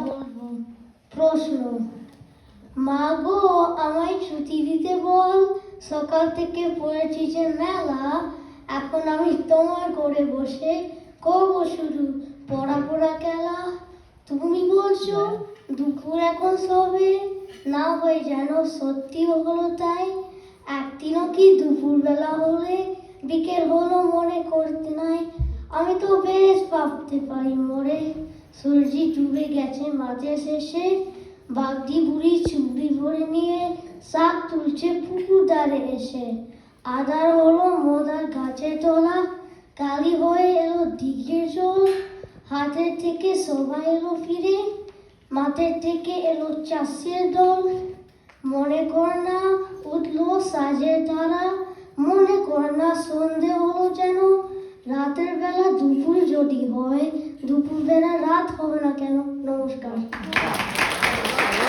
বলবো। প্রশ্ন, মা গো আমায় ছুটি দিতে বল, সকাল থেকে পড়েছি যে মেলা, এখন আমি তোমার করে বসে করবো শুধু পড়া পড়া খেলা। তুমি বলছো দুপুর এখন সবে, না হয় যেন সত্যি হলো তাই। একদিনও কি দুপুরবেলা হলে বিকেল হলো মনে করতে নাই। আমি তো বেশ ভাবতে পারি মোরে, সূর্য ডুবে গেছে মাঝে শেষে, বাগদি বুড়ি চুবড়ি ভরে নিয়ে শাক তুলছে পুকুর ধারে এসে। আধার হলো মদার গাছে তোলা, কালি হয়ে এলো দিঘির জল। হাতের থেকে সবাই এলো ফিরে, মাঠের থেকে এলো চাষের দল। মনে কর না উঠলো সাজের তারা, মনে কর না সন্ধে হলো যেন। রাতের বেলা দুপুর যদি হয়, দুপুর বেলা রাত হবে না কেন? নমস্কার।